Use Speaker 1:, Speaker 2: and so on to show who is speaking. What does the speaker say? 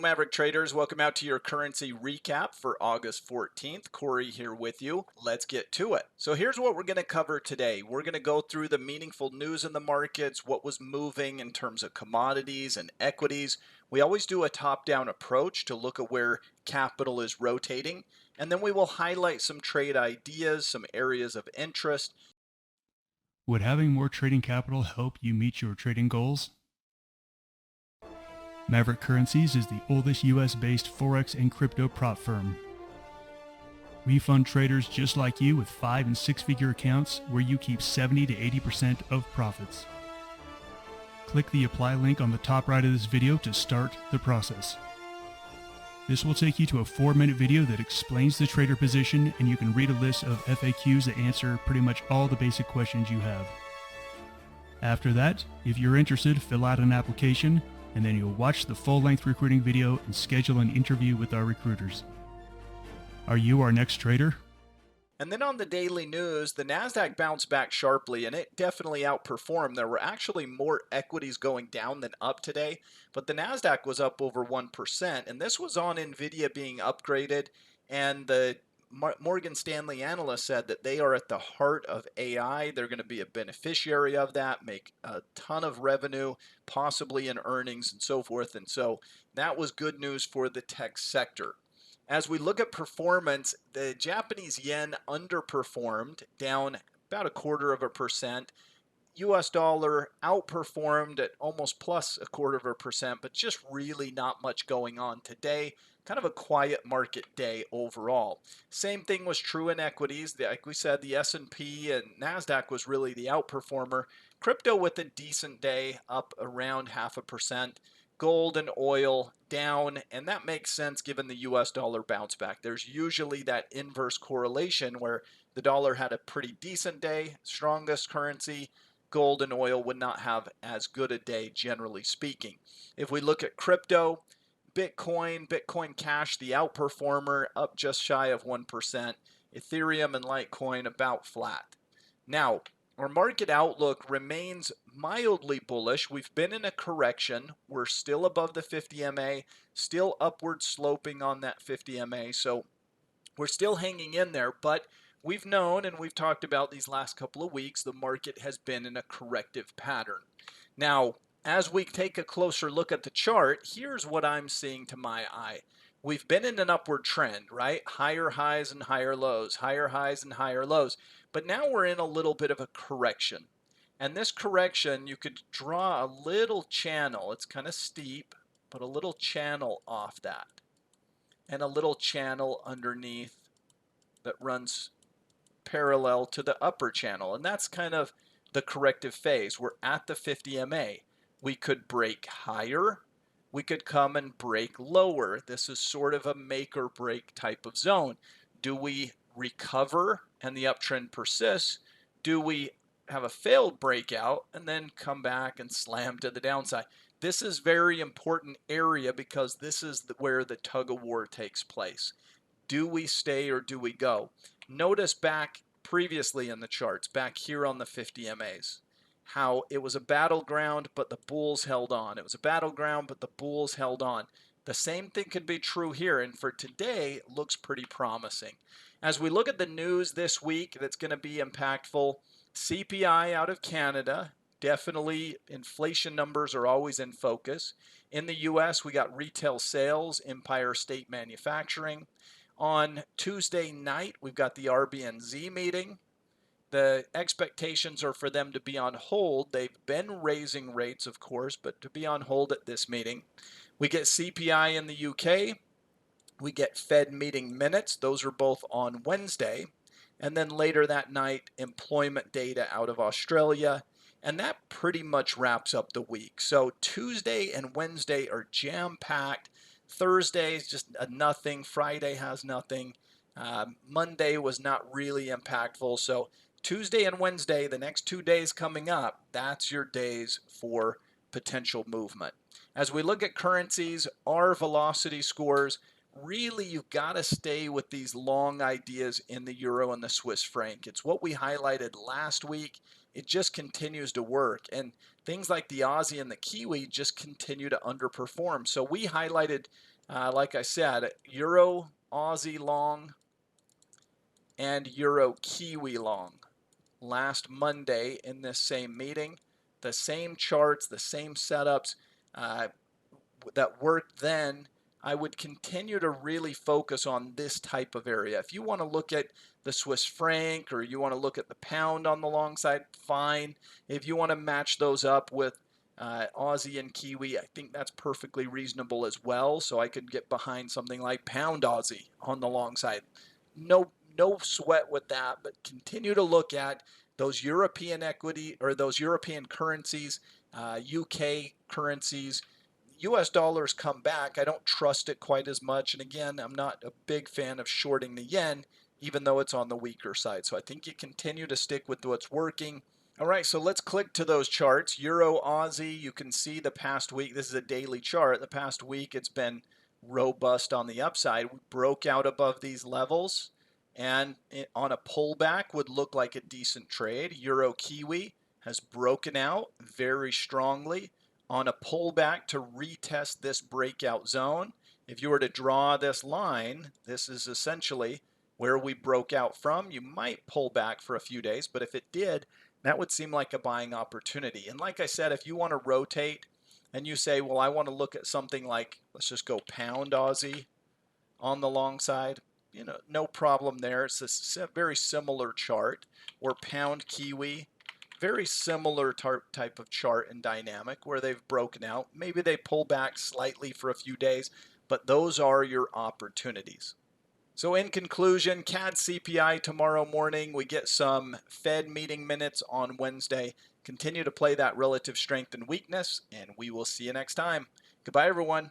Speaker 1: Maverick traders. Welcome out to your currency recap for August 14th. Corey here with you. Let's get to it. So here's what we're going to cover today. We're going to go through the meaningful news in the markets, what was moving in terms of commodities and equities. We always do a top-down approach to look at where capital is rotating, and then we will highlight some trade ideas, some areas of interest.
Speaker 2: Would having more trading capital help you meet your trading goals? Maverick Currencies is the oldest US-based Forex and crypto prop firm. We fund traders just like you with 5- and 6-figure accounts where you keep 70 to 80% of profits. Click the apply link on the top right of this video to start the process. This will take you to a 4-minute video that explains the trader position, and you can read a list of FAQs that answer pretty much all the basic questions you have. After that, if you're interested, fill out an application, and then you'll watch the full-length recruiting video and schedule an interview with our recruiters. Are you our next trader?
Speaker 1: And then on the daily news, the NASDAQ bounced back sharply, and it definitely outperformed. There were actually more equities going down than up today, but the NASDAQ was up over 1%, and this was on NVIDIA being upgraded, and the Morgan Stanley analyst said that they are at the heart of AI. They're going to be a beneficiary of that, make a ton of revenue, possibly in earnings and so forth. And so that was good news for the tech sector. As we look at performance, the Japanese yen underperformed, down about 0.25%. US dollar outperformed at almost plus 0.25%, but just really not much going on today. Kind of a quiet market day overall. Same thing was true in equities. Like we said, the S&P and NASDAQ was really the outperformer. Crypto with a decent day, up around 0.5%. Gold and oil down, and that makes sense given the US dollar bounce back. There's usually that inverse correlation where the dollar had a pretty decent day, strongest currency. Gold and oil would not have as good a day, generally speaking. If we look at crypto, Bitcoin Cash, the outperformer, up just shy of 1%. Ethereum and Litecoin about flat. Now, our market outlook remains mildly bullish. We've been in a correction. We're still above the 50 MA, still upward sloping on that 50 MA. So we're still hanging in there, but we've known and we've talked about these last couple of weeks, the market has been in a corrective pattern. Now, as we take a closer look at the chart, here's what I'm seeing to my eye. We've been in an upward trend, right? Higher highs and higher lows, higher highs and higher lows. But now we're in a little bit of a correction. And this correction, you could draw a little channel. It's kind of steep, but a little channel off that. And a little channel underneath that runs parallel to the upper channel. And that's kind of the corrective phase. We're at the 50 MA. We could break higher. We could come and break lower. This is sort of a make or break type of zone. Do we recover and the uptrend persists? Do we have a failed breakout and then come back and slam to the downside? This is very important area because this is where the tug of war takes place. Do we stay or do we go? Notice back previously in the charts, back here on the 50 MAs, how it was a battleground, but the bulls held on. It was a battleground, but the bulls held on. The same thing could be true here, and for today, looks pretty promising. As we look at the news this week that's going to be impactful, CPI out of Canada, definitely inflation numbers are always in focus. In the US, we got retail sales, Empire State Manufacturing. On Tuesday night, we've got the RBNZ meeting. The expectations are for them to be on hold. They've been raising rates, of course, but to be on hold at this meeting. We get CPI in the UK. We get Fed meeting minutes. Those are both on Wednesday. And then later that night, employment data out of Australia. And that pretty much wraps up the week. So Tuesday and Wednesday are jam-packed. Thursday is just a nothing. Friday has nothing. Monday was not really impactful. So Tuesday and Wednesday, the next 2 days coming up, that's your days for potential movement. As we look at currencies, our velocity scores, really you've got to stay with these long ideas in the euro and the Swiss franc. It's what we highlighted last week. It just continues to work. And things like the Aussie and the Kiwi just continue to underperform. So we highlighted Like I said, Euro Aussie long and Euro Kiwi long. Last Monday in this same meeting, the same charts, the same setups uh, that worked then. I would continue to really focus on this type of area. If you want to look at the Swiss franc or you want to look at the pound on the long side, fine. If you want to match those up with Aussie and Kiwi, I think that's perfectly reasonable as well. So I could get behind something like pound Aussie on the long side. No sweat with that, but continue to look at those European equity or those European currencies, UK currencies. US dollars come back. I don't trust it quite as much. And again, I'm not a big fan of shorting the yen, even though it's on the weaker side. So I think you continue to stick with what's working. All right, so let's click to those charts. Euro Aussie, you can see the past week, this is a daily chart. The past week, it's been robust on the upside. We broke out above these levels, and on a pullback would look like a decent trade. Euro Kiwi has broken out very strongly on a pullback to retest this breakout zone. If you were to draw this line, this is essentially where we broke out from. You might pull back for a few days, but if it did, that would seem like a buying opportunity. And like I said, if you want to rotate and you say, well, I want to look at something like, let's just go pound Aussie on the long side, no problem there. It's a very similar chart. Or pound Kiwi, very similar type of chart and dynamic where they've broken out. Maybe they pull back slightly for a few days, but those are your opportunities. So in conclusion, CAD CPI tomorrow morning. We get some Fed meeting minutes on Wednesday. Continue to play that relative strength and weakness, and we will see you next time. Goodbye, everyone.